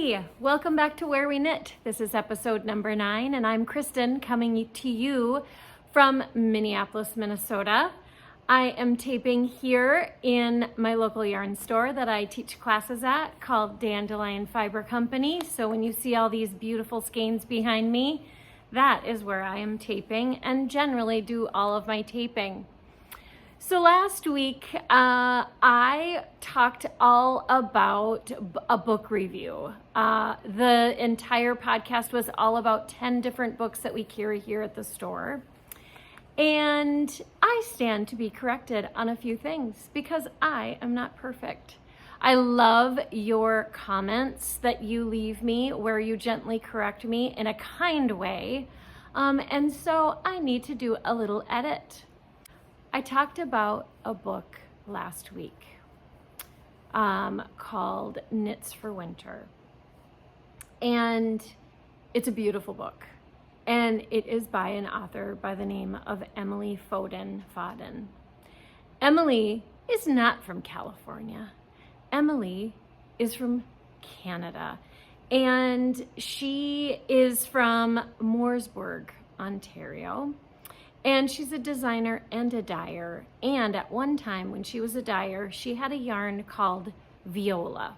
Hey, welcome back to Where We Knit. This is episode number 9, and I'm Kristen coming to you from Minneapolis, Minnesota. I am taping here in my local yarn store that I teach classes at called Dandelion Fiber Company. So when you see all these beautiful skeins behind me, that is where I am taping and generally do all of my taping. So last week, I talked all about a book review. The entire podcast was all about 10 different books that we carry here at the store. And I stand to be corrected on a few things because I am not perfect. I love your comments that you leave me where you gently correct me in a kind way. And so I need to do a little edit. I talked about a book last week called Knits for Winter. And it's a beautiful book. And it is by an author by the name of Emily Fodden. Emily is not from California. Emily is from Canada. And she is from Mooresburg, Ontario. And she's a designer and a dyer. And at one time when she was a dyer, she had a yarn called Viola.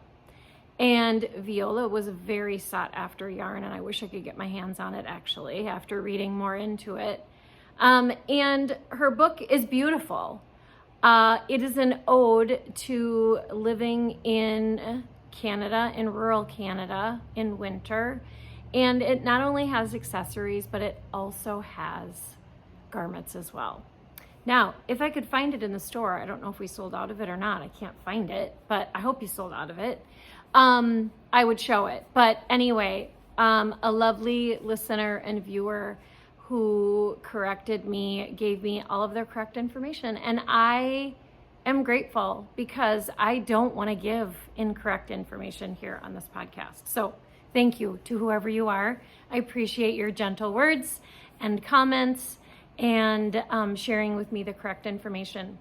And Viola was a very sought after yarn, and I wish I could get my hands on it actually after reading more into it. And her book is beautiful. It is an ode to living in Canada, in rural Canada in winter. And it not only has accessories, but it also has garments as well. Now, if I could find it in the store, I don't know if we sold out of it or not. I can't find it, but I hope you sold out of it. I would show it. But anyway, a lovely listener and viewer who corrected me, gave me all of their correct information. And I am grateful because I don't want to give incorrect information here on this podcast. So thank you to whoever you are. I appreciate your gentle words and comments and sharing with me the correct information.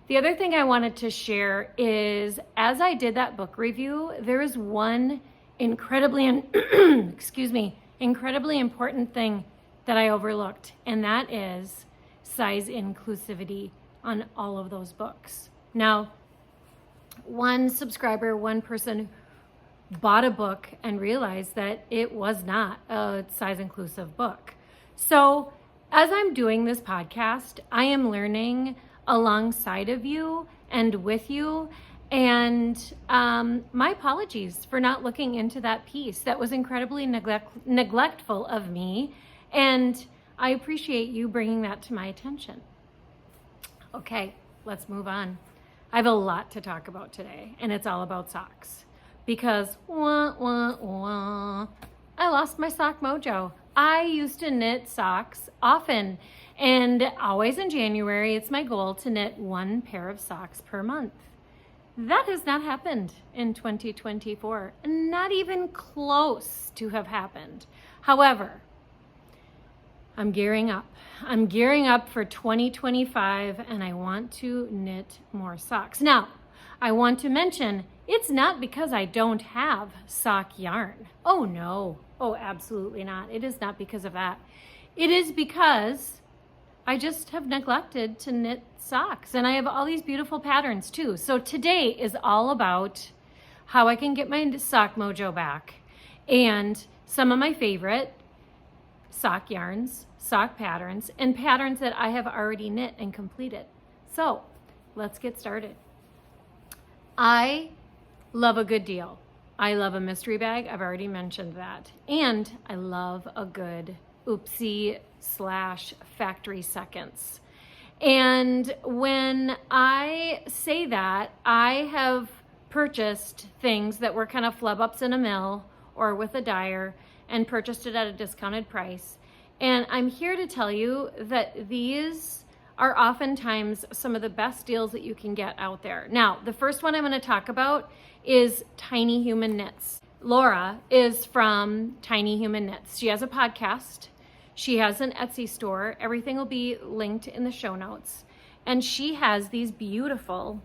The other thing I wanted to share is, as I did that book review, there is one incredibly important thing that I overlooked, and that is size inclusivity on all of those books. Now, one person bought a book and realized that it was not a size inclusive book. So as I'm doing this podcast, I am learning alongside of you and with you. And my apologies for not looking into that piece. That was incredibly neglectful of me. And I appreciate you bringing that to my attention. Okay, let's move on. I have a lot to talk about today, and it's all about socks. Because, I lost my sock mojo. I used to knit socks often, and always in January, it's my goal to knit 1 pair of socks per month. That has not happened in 2024, not even close to have happened. However, I'm gearing up. I'm gearing up for 2025, and I want to knit more socks. Now, I want to mention, it's not because I don't have sock yarn. Oh no. Oh, absolutely not. It is not because of that. It is because I just have neglected to knit socks, and I have all these beautiful patterns too. So today is all about how I can get my sock mojo back and some of my favorite sock yarns, sock patterns, and patterns that I have already knit and completed. So let's get started. I love a good deal. I love a mystery bag. I've already mentioned that. And I love a good oopsie/factory seconds. And when I say that, I have purchased things that were kind of flub ups in a mill or with a dyer and purchased it at a discounted price. And I'm here to tell you that these are oftentimes some of the best deals that you can get out there. Now, the first one I'm going to talk about is Tiny Human Knits. Laura is from Tiny Human Knits. She has a podcast. She has an Etsy store. Everything will be linked in the show notes. And she has these beautiful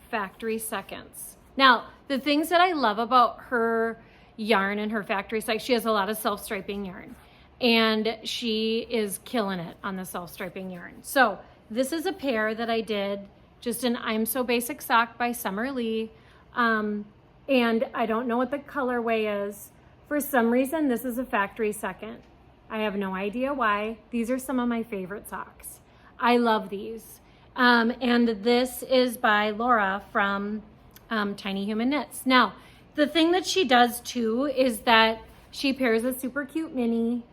factory seconds. Now, the things that I love about her yarn in her factory site. She has a lot of self-striping yarn, and she is killing it on the self-striping yarn. So this is a pair that I did, just an I'm So Basic sock by Summer Lee. And I don't know what the colorway is. For some reason, this is a factory second. I have no idea why. These are some of my favorite socks. I love these. And this is by Laura from Tiny Human Knits. Now, the thing that she does too is that she pairs a super cute mini.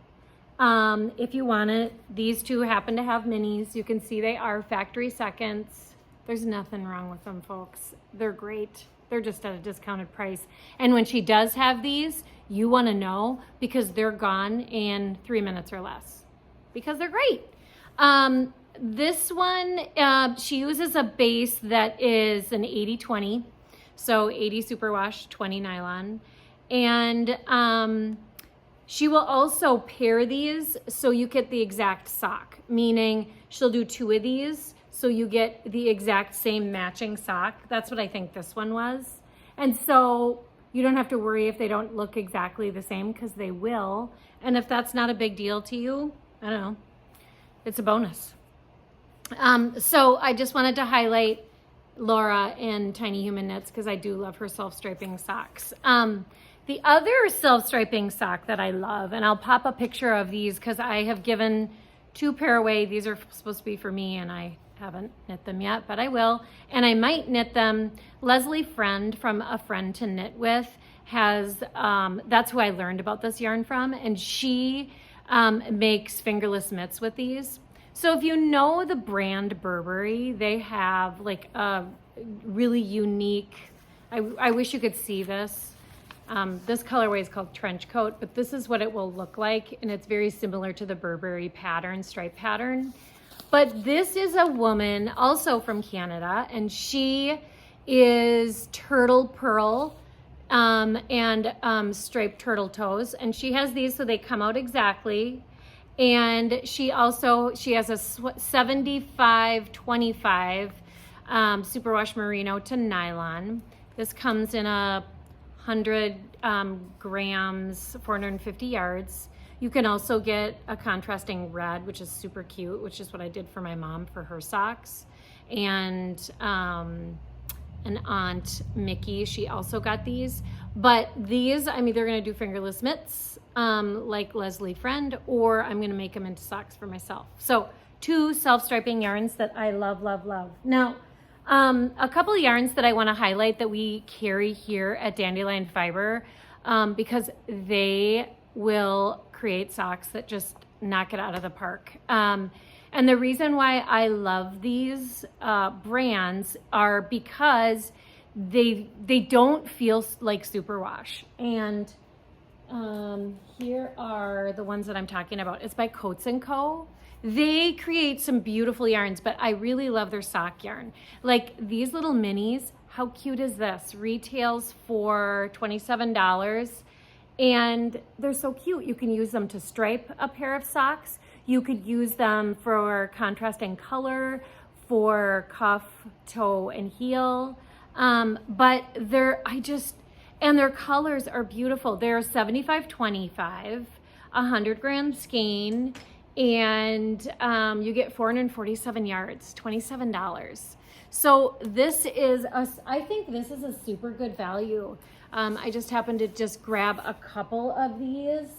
If you want it, these two happen to have minis. You can see they are factory seconds. There's nothing wrong with them, folks. They're great. They're just at a discounted price. And when she does have these, you want to know because they're gone in 3 minutes or less because they're great. This one, she uses a base that is an 80-20. So 80 superwash, 20 nylon. And she will also pair these so you get the exact sock, meaning she'll do 2 of these so you get the exact same matching sock. That's what I think this one was. And so you don't have to worry if they don't look exactly the same because they will. And if that's not a big deal to you, I don't know, it's a bonus. So I just wanted to highlight Laura in Tiny Human Knits because I do love her self-striping socks. The other self-striping sock that I love, and I'll pop a picture of these because I have given 2 pair away. These are supposed to be for me and I haven't knit them yet, but I will. And I might knit them. Leslie Friend from A Friend to Knit With has, that's who I learned about this yarn from, and she makes fingerless mitts with these. So if you know the brand Burberry, they have like a really unique, I wish you could see this. This colorway is called Trench Coat, but this is what it will look like. And it's very similar to the Burberry pattern, stripe pattern. But this is a woman also from Canada, and she is TurtlePurl and striped turtle toes. And she has these so they come out exactly. And she has a 75-25 superwash merino to nylon. This comes in 100 grams, 450 yards. You can also get a contrasting red, which is super cute, which is what I did for my mom for her socks. And an aunt, Mickey, she also got these. But these, I'm either gonna do fingerless mitts, like Leslie Friend, or I'm gonna make them into socks for myself. So 2 self-striping yarns that I love, love, love. Now, a couple of yarns that I wanna highlight that we carry here at Dandelion Fiber, because they will create socks that just knock it out of the park. And the reason why I love these brands are because they don't feel like superwash. And here are the ones that I'm talking about. It's by Coats & Co. They create some beautiful yarns, but I really love their sock yarn. Like these little minis, how cute is this? Retails for $27. And they're so cute. You can use them to stripe a pair of socks. You could use them for contrasting color, for cuff, toe, and heel. But their colors are beautiful. They're 75-25, 100 gram skein, and you get 447 yards, $27. So this is I think this is a super good value. I just happened to just grab a couple of these.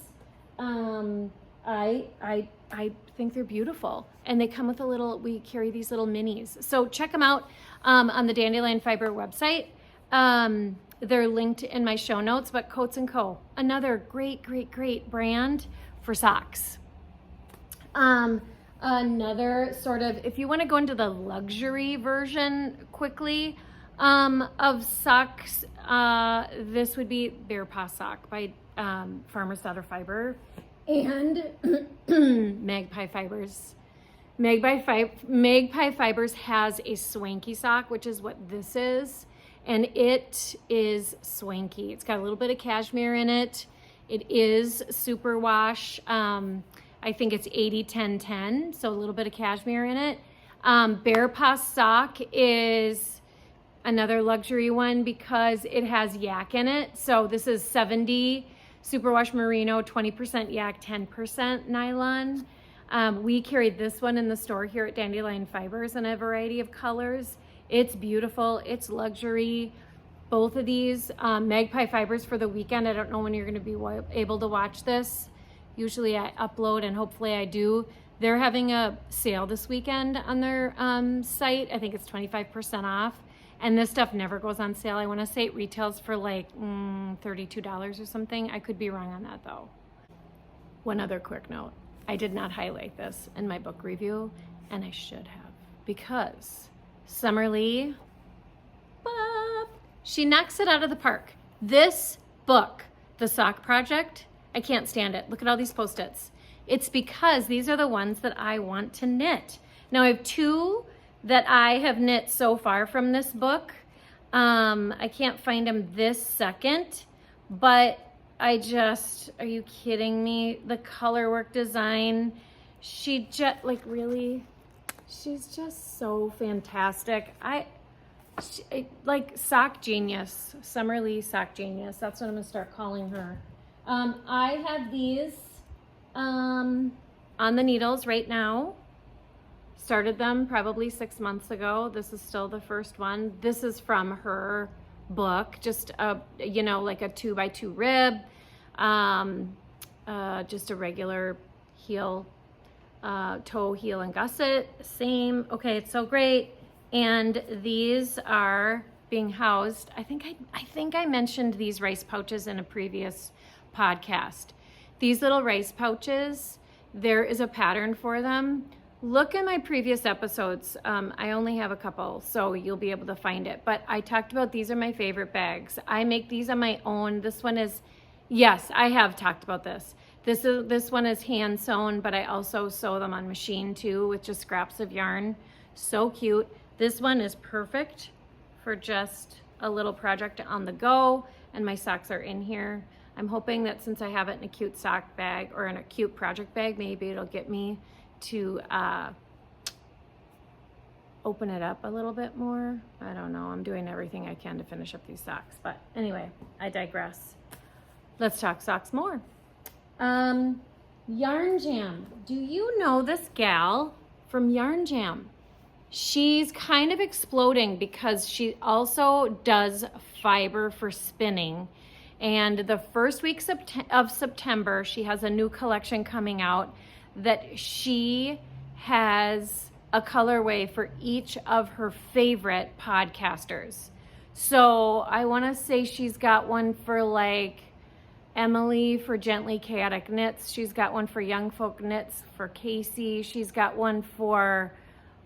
I think they're beautiful, and they come with we carry these little minis. So check them out on the Dandelion Fiber website. They're linked in my show notes, but Coats & Co., another great, great, great brand for socks. Another sort of, if you want to go into the luxury version quickly of socks, this would be Paw Sock by Farmer's Daughter Fiber and Magpie Fibers. Magpie Fibers has a Swanky sock, which is what this is, and it is swanky. It's got a little bit of cashmere in it. It is superwash. I think it's 80-10-10, so a little bit of cashmere in it. Paw Sock is, another luxury one because it has yak in it. So this is 70 superwash merino, 20% yak, 10% nylon. We carried this one in the store here at Dandelion Fibers in a variety of colors. It's beautiful, it's luxury. Both of these, Magpie Fibers for the weekend. I don't know when you're gonna be able to watch this. Usually I upload, and hopefully I do. They're having a sale this weekend on their site. I think it's 25% off. And this stuff never goes on sale. I wanna say it retails for like $32 or something. I could be wrong on that though. One other quick note. I did not highlight this in my book review, and I should have, because Summerlee, she knocks it out of the park. This book, The Sock Project, I can't stand it. Look at all these Post-its. It's because these are the ones that I want to knit. Now I have 2 that I have knit so far from this book. I can't find them this second, but I just, are you kidding me? The color work design, she just, like, really, she's just so fantastic. Like sock genius, Summerlee sock genius. That's what I'm gonna start calling her. I have these on the needles right now. Started them probably 6 months ago. This is still the first one. This is from her book, just a, you know, like a 2x2 rib, just a regular heel, toe, heel, and gusset. Same. Okay, it's so great. And these are being housed. I think I mentioned these rice pouches in a previous podcast. These little rice pouches, there is a pattern for them. Look at my previous episodes. I only have a couple, so you'll be able to find it. But I talked about these are my favorite bags. I make these on my own. This one is, yes, I have talked about this. This one is hand sewn, but I also sew them on machine too with just scraps of yarn. So cute. This one is perfect for just a little project on the go, and my socks are in here. I'm hoping that since I have it in a cute sock bag or in a cute project bag, maybe it'll get me to open it up a little bit more. I don't know. I'm doing everything I can to finish up these socks. But anyway, I digress. Let's talk socks more. Yarn Jam. Do you know this gal from Yarn Jam? She's kind of exploding because she also does fiber for spinning. And the first week of September, she has a new collection coming out that she has a colorway for each of her favorite podcasters. So I want to say she's got one for like Emily for Gently Chaotic Knits. She's got one for Young Folk Knits for Casey. She's got one for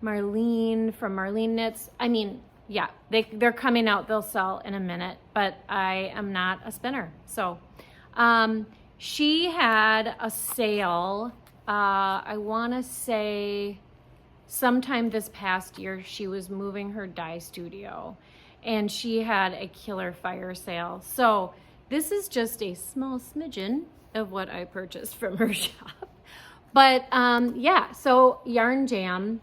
Marlene from Marlene Knits. I mean, yeah, they're coming out. They'll sell in a minute, but I am not a spinner. So she had a sale, I want to say sometime this past year. She was moving her dye studio, and she had a killer fire sale. So this is just a small smidgen of what I purchased from her shop. But yeah, so Yarn Jam.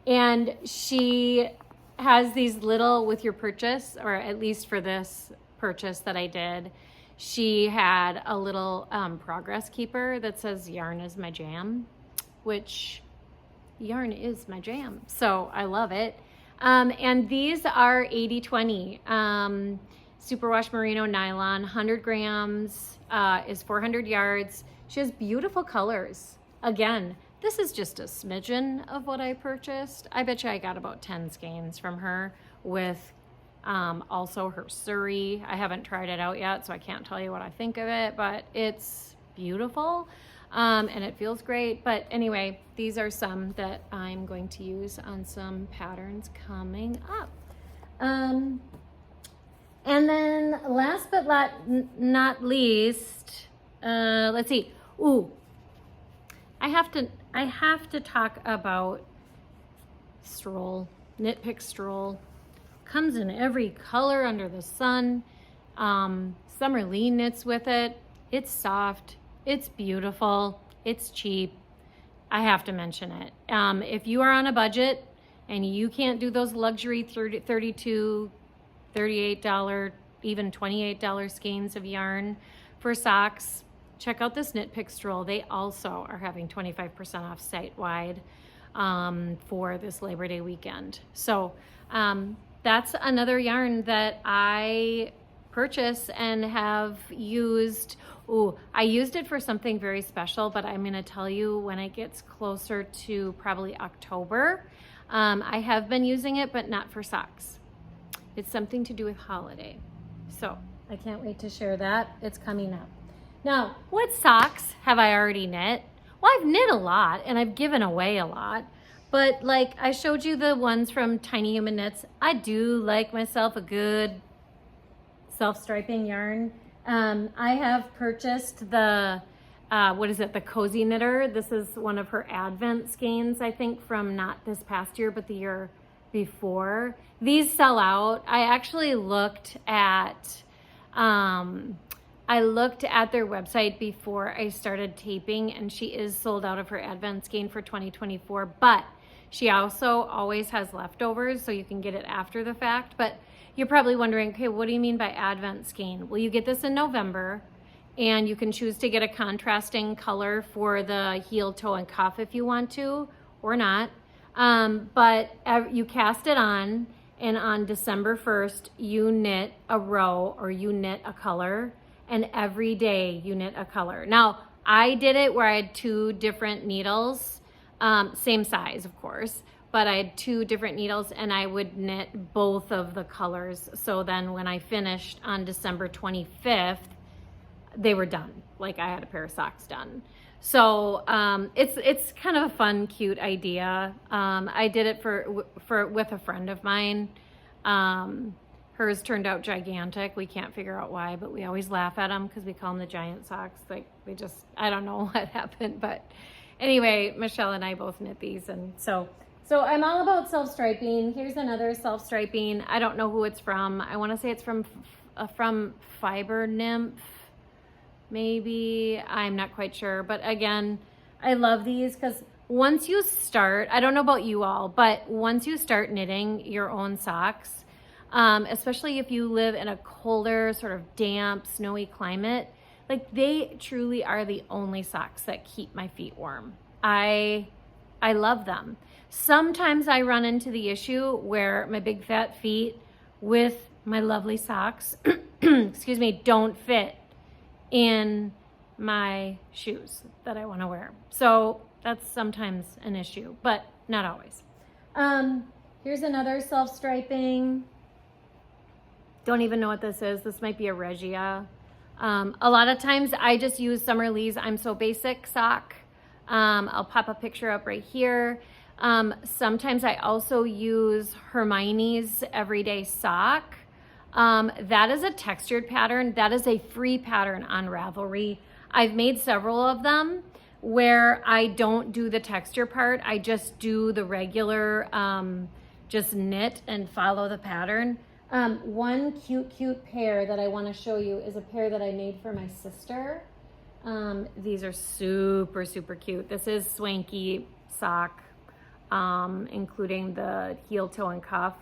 And she has these little, with your purchase, or at least for this purchase that I did, she had a little progress keeper that says yarn is my jam, which yarn is my jam. So I love it. And these are 80/20 superwash merino nylon, 100 grams is 400 yards. She has beautiful colors. Again, this is just a smidgen of what I purchased. I bet you I got about 10 skeins from her with also her Surrey. I haven't tried it out yet, so I can't tell you what I think of it, but it's beautiful and it feels great. But anyway, these are some that I'm going to use on some patterns coming up. And then last but not least, let's see. Ooh, I have to talk about Stroll, Knit Pick Stroll. Comes in every color under the sun. Summerlee knits with it. It's soft, it's beautiful, it's cheap. I have to mention it. If you are on a budget and you can't do those luxury 32 $38, even $28 skeins of yarn for socks. Check out this Knit Pick Stroll. They also are having 25% off site-wide for this Labor Day weekend. So that's another yarn that I purchase and have used. I used it for something very special, but I'm going to tell you when it gets closer to probably October. I have been using it, but not for socks. It's something to do with holiday. So I can't wait to share that. It's coming up. Now, what socks have I already knit? Well, I've knit a lot and I've given away a lot. But like I showed you the ones from Tiny Human Knits, I do like myself a good self-striping yarn. I have purchased the, the Cozy Knitter. This is one of her Advent skeins, I think, from not this past year, but the year before. These sell out. I actually looked at, their website before I started taping, and she is sold out of her Advent skein for 2024, but she also always has leftovers, so you can get it after the fact. But you're probably wondering, okay, what do you mean by Advent skein? Well, you get this in November, and you can choose to get a contrasting color for the heel, toe, and cuff if you want to, or not. But you cast it on, and on December 1st, you knit a row or you knit a color, and every day you knit a color. Now, I did it where I had 2 different needles, same size, of course, but I had 2 different needles and I would knit both of the colors. So then when I finished on December 25th, they were done. Like I had a pair of socks done. So it's kind of a fun, cute idea. I did it with a friend of mine. Hers turned out gigantic. We can't figure out why, but we always laugh at them because we call them the giant socks. Like I don't know what happened, but anyway, Michelle and I both knit these, and so I'm all about self-striping. Here's another self-striping. I don't know who it's from. I want to say it's from Fiber Nymph, maybe. I'm not quite sure, but again, I love these because once you start, I don't know about you all, but once you start knitting your own socks, especially if you live in a colder, sort of damp, snowy climate, like they truly are the only socks that keep my feet warm. I love them. Sometimes I run into the issue where my big fat feet with my lovely socks, excuse me, don't fit in my shoes that I want to wear. So that's sometimes an issue, but not always. Here's another self-striping. Don't even know what this is. This might be a Regia. A lot of times I just use Summer Lee's I'm So Basic sock. I'll pop a picture up right here. Sometimes I also use Hermione's Everyday Sock. That is a textured pattern. That is a free pattern on Ravelry. I've made several of them where I don't do the texture part. I just do the regular, just knit and follow the pattern. One cute pair that I want to show you is a pair that I made for my sister. These are super cute. This is Swanky sock, including the heel, toe, and cuff.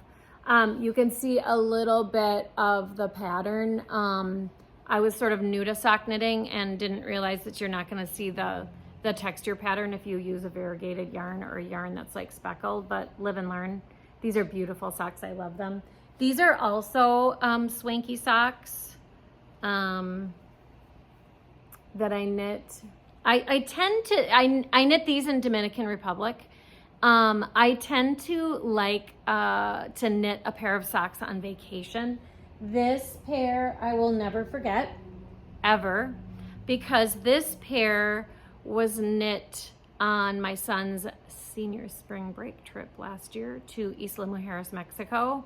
You can see a little bit of the pattern. I was sort of new to sock knitting and didn't realize that you're not going to see the texture pattern if you use a variegated yarn or a yarn that's like speckled, but live and learn. These are beautiful socks. I love them. These are also Swanky socks that I knit. I knit these in Dominican Republic. I tend to like to knit a pair of socks on vacation. This pair I will never forget, ever, because this pair was knit on my son's senior spring break trip last year to Isla Mujeres, Mexico.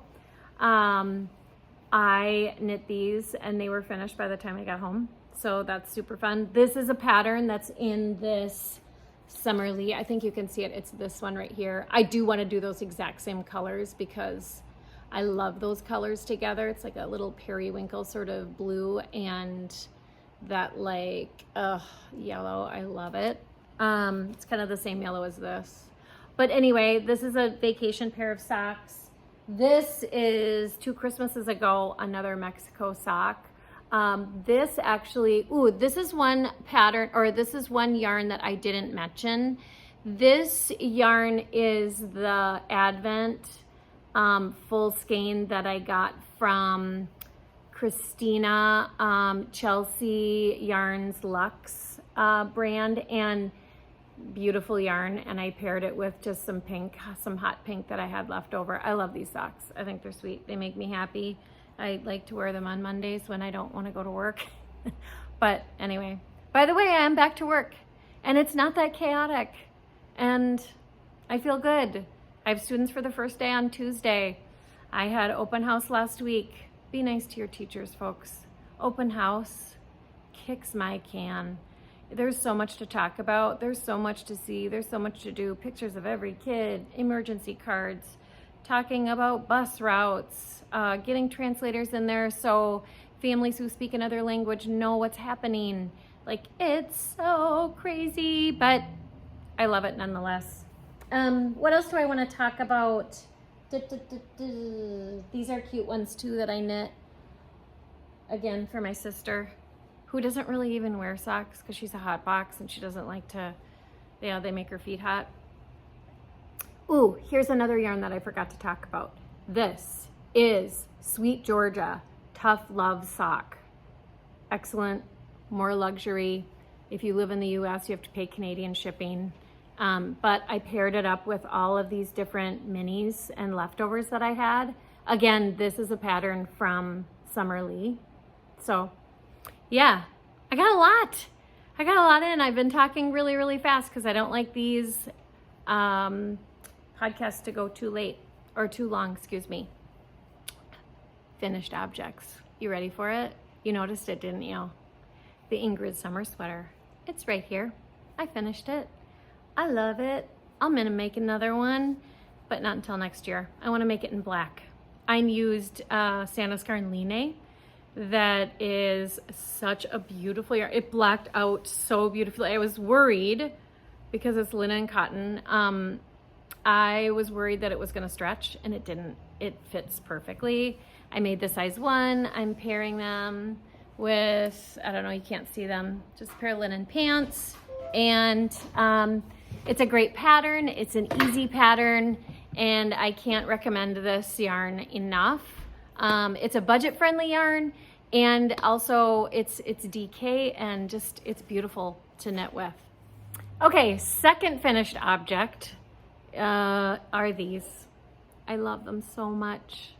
I knit these and they were finished by the time I got home. So that's super fun. This is a pattern that's in this Summer Lee. I think you can see it. It's this one right here. I do want to do those exact same colors because I love those colors together. It's like a little periwinkle sort of blue and that like yellow. I love it. It's kind of the same yellow as this. But anyway, this is a vacation pair of socks This is 2 Christmases ago, another Mexico sock. This actually, this is one pattern, or this is one yarn that I didn't mention. This yarn is the Advent full skein that I got from Christina Chelsea Yarns Luxe brand, and beautiful yarn, and I paired it with just some pink, some hot pink that I had left over. I love these socks. I think they're sweet. They make me happy. I like to wear them on Mondays when I don't want to go to work. But anyway, by the way, I am back to work and it's not that chaotic and I feel good. I have students for the first day on Tuesday. I had open house last week. Be nice to your teachers, folks. Open house kicks my can. There's so much to talk about. There's so much to see. There's so much to do. Pictures of every kid, emergency cards, talking about bus routes, getting translators in there so families who speak another language know what's happening. Like, it's so crazy, but I love it nonetheless. What else do I want to talk about? These are cute ones too that I knit. Again, for my sister, who doesn't really even wear socks because she's a hot box and she doesn't like to, they make her feet hot. Ooh, here's another yarn that I forgot to talk about. This is Sweet Georgia Tough Love Sock. Excellent, more luxury. If you live in the US, you have to pay Canadian shipping. But I paired it up with all of these different minis and leftovers that I had. Again, this is a pattern from Summer Lee. So yeah, I got a lot in. I've been talking really, really fast because I don't like these podcasts to go too late or too long, excuse me. Finished objects. You ready for it? You noticed it, didn't you? The Ingrid summer sweater. It's right here. I finished it. I love it. I'm gonna make another one, but not until next year. I wanna make it in black. I used Sandness Garn Line. That is such a beautiful yarn. It blacked out so beautifully. I was worried because it's linen and cotton. I was worried that it was gonna stretch and it didn't. It fits perfectly. I made the size 1. I'm pairing them with, I don't know, you can't see them, just a pair of linen pants. And it's a great pattern. It's an easy pattern and I can't recommend this yarn enough. It's a budget-friendly yarn, and also it's DK and just it's beautiful to knit with. Okay, second finished object are these. I love them so much.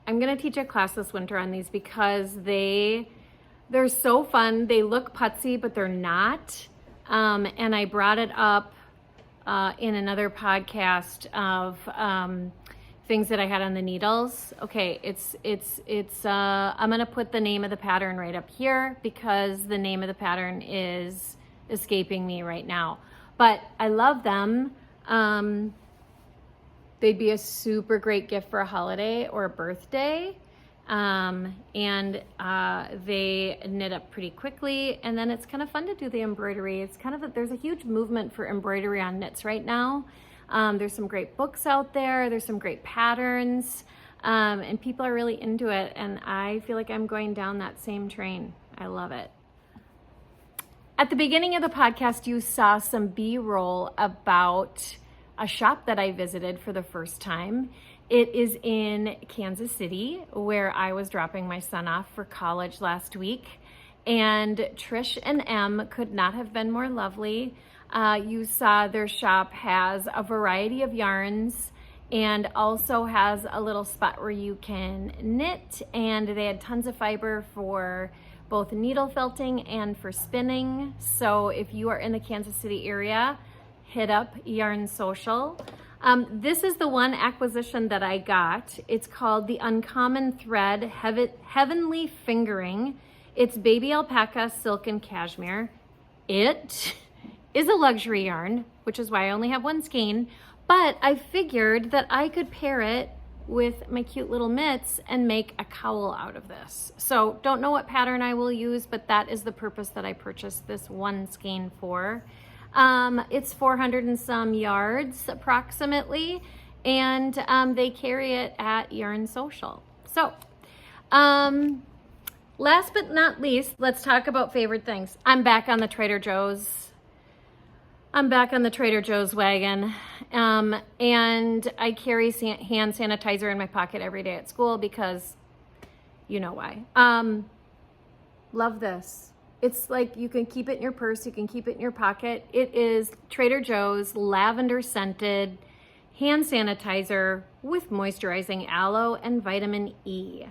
I'm gonna teach a class this winter on these because they're so fun. They look putsy, but they're not. And I brought it up in another podcast of things that I had on the needles. Okay, I'm gonna put the name of the pattern right up here because the name of the pattern is escaping me right now. But I love them. They'd be a super great gift for a holiday or a birthday. And they knit up pretty quickly, and then it's kind of fun to do the embroidery. It's kind of there's a huge movement for embroidery on knits right now. There's some great books out there. There's some great patterns, and people are really into it. And I feel like I'm going down that same train. I love it. At the beginning of the podcast, you saw some B-roll about a shop that I visited for the first time. It is in Kansas City, where I was dropping my son off for college last week. And Trish and Em could not have been more lovely. You saw their shop has a variety of yarns and also has a little spot where you can knit. And they had tons of fiber for both needle felting and for spinning. So if you are in the Kansas City area, hit up Yarn Social. This is the one acquisition that I got. It's called the Uncommon Thread Heavenly Fingering. It's baby alpaca, silk, and cashmere. It is a luxury yarn, which is why I only have one skein, but I figured that I could pair it with my cute little mitts and make a cowl out of this. So don't know what pattern I will use, but that is the purpose that I purchased this one skein for. It's 400 and some yards approximately, and they carry it at Erin Social. So, last but not least, let's talk about favorite things. I'm back on the Trader Joe's. I'm back on the Trader Joe's wagon, and I carry hand sanitizer in my pocket every day at school because you know why. Love this. It's like you can keep it in your purse, you can keep it in your pocket. It is Trader Joe's lavender scented hand sanitizer with moisturizing aloe and vitamin E.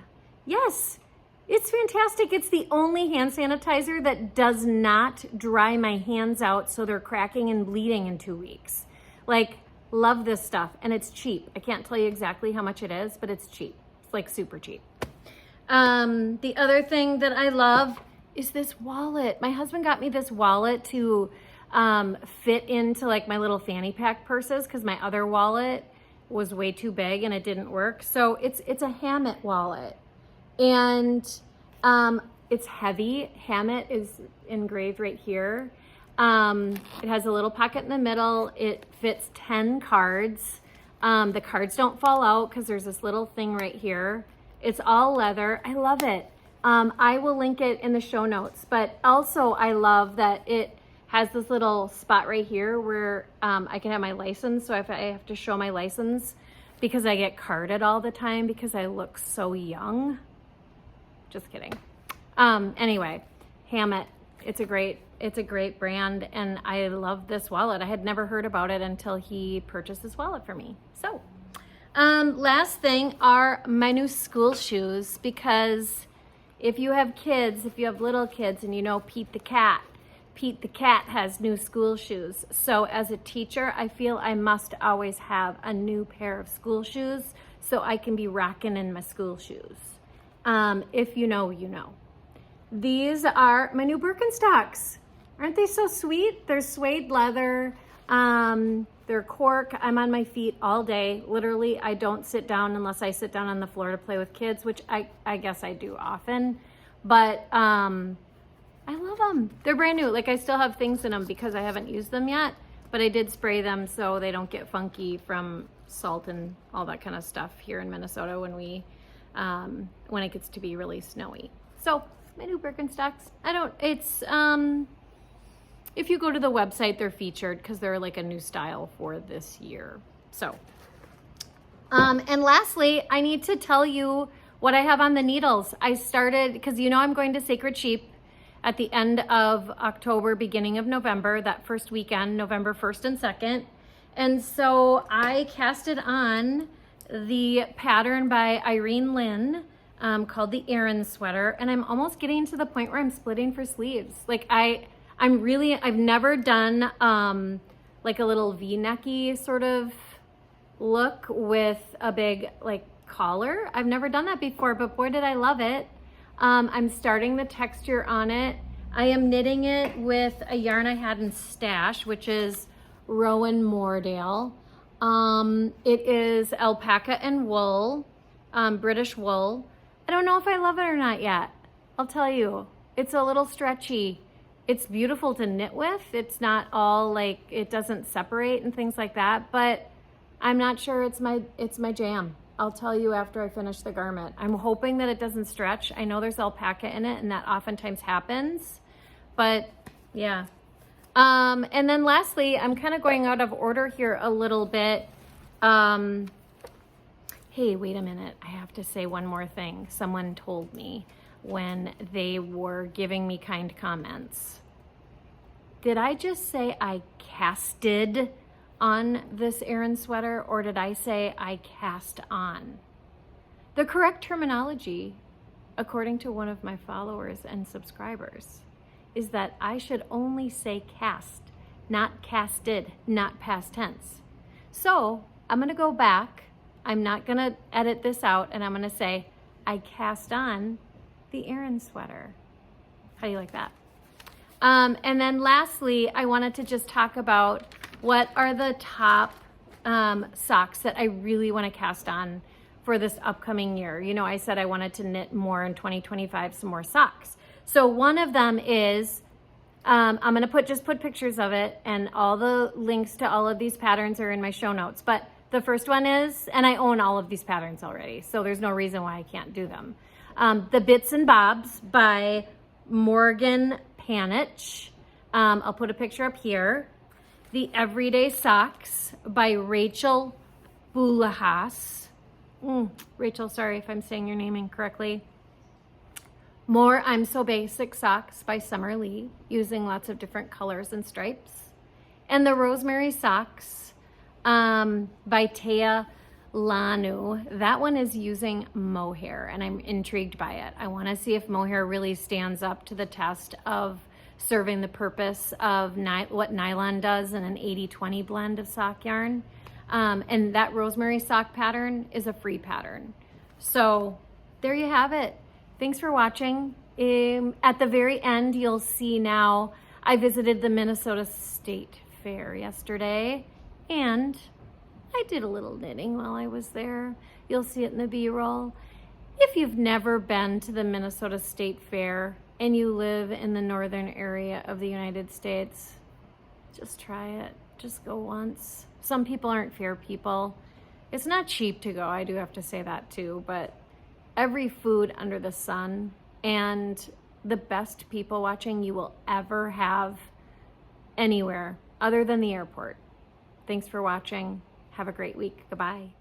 Yes, it's fantastic. It's the only hand sanitizer that does not dry my hands out so they're cracking and bleeding in 2 weeks. Like, love this stuff, and it's cheap. I can't tell you exactly how much it is, but it's cheap. It's like super cheap. The other thing that I love is this wallet. My husband got me this wallet to fit into like my little fanny pack purses because my other wallet was way too big and it didn't work. So it's a Hammitt wallet, and it's heavy. Hammitt is engraved right here. It has a little pocket in the middle. It fits 10 cards. The cards don't fall out because there's this little thing right here. It's all leather. I love it. I will link it in the show notes, but also I love that it has this little spot right here where I can have my license. So if I have to show my license, because I get carded all the time because I look so young. Just kidding. Anyway, Hammitt, it's a great brand, and I love this wallet. I had never heard about it until he purchased this wallet for me. So, last thing are my new school shoes, because if you have kids, if you have little kids, and you know Pete the cat has new school shoes. So as a teacher, I feel I must always have a new pair of school shoes so I can be rocking in my school shoes. If you know, you know. These are my new Birkenstocks. Aren't they so sweet? They're suede leather. They're cork. I'm on my feet all day. Literally, I don't sit down unless I sit down on the floor to play with kids, which I guess I do often. But I love them. They're brand new. Like, I still have things in them because I haven't used them yet, but I did spray them so they don't get funky from salt and all that kind of stuff here in Minnesota when it gets to be really snowy. So my new Birkenstocks. If you go to the website, they're featured because they're like a new style for this year. So, and lastly, I need to tell you what I have on the needles. I started, because you know I'm going to Sacred Sheep at the end of October, beginning of November, that first weekend, November 1st and 2nd. And so I casted on the pattern by Irene Lynn called the Erin Sweater, and I'm almost getting to the point where I'm splitting for sleeves. Like I've never done like a little V-necky sort of look with a big like collar. I've never done that before, but boy did I love it. I'm starting the texture on it. I am knitting it with a yarn I had in stash, which is Rowan Moordale. It is alpaca and wool, British wool. I don't know if I love it or not yet. I'll tell you, it's a little stretchy. It's beautiful to knit with. It's not all like, it doesn't separate and things like that, but I'm not sure it's my jam. I'll tell you after I finish the garment. I'm hoping that it doesn't stretch. I know there's alpaca in it and that oftentimes happens, but yeah. And then lastly, I'm kind of going out of order here a little bit. Hey, wait a minute. I have to say one more thing. Someone told me when they were giving me kind comments. Did I just say I casted on this Erin sweater, or did I say I cast on? The correct terminology, according to one of my followers and subscribers, is that I should only say cast, not casted, not past tense. So I'm gonna go back. I'm not gonna edit this out, and I'm gonna say I cast on the Erin sweater. How do you like that? And then lastly, I wanted to just talk about what are the top socks that I really want to cast on for this upcoming year. You know, I said I wanted to knit more in 2025, some more socks. So one of them is, I'm going to just put pictures of it, and all the links to all of these patterns are in my show notes. But The first one is, and I own all of these patterns already, so there's no reason why I can't do them. The Bits and Bobs by Morgan Panich. I'll put a picture up here. The Everyday Socks by Rachel Boulahas. Rachel, sorry if I'm saying your name incorrectly. More I'm So Basic Socks by Summer Lee, using lots of different colors and stripes. And the Rosemary Socks by Taya Lanu. That one is using mohair, and I'm intrigued by it. I want to see if mohair really stands up to the test of serving the purpose of what nylon does in an 80-20 blend of sock yarn. And that Rosemary sock pattern is a free pattern. So there you have it. Thanks for watching. At the very end, you'll see now I visited the Minnesota State Fair yesterday, and I did a little knitting while I was there. You'll see it in the B-roll. If you've never been to the Minnesota State Fair and you live in the northern area of the United States, just try it. Just go once. Some people aren't fair people. It's not cheap to go, I do have to say that too, but every food under the sun and the best people watching you will ever have anywhere other than the airport. Thanks for watching. Have a great week. Goodbye.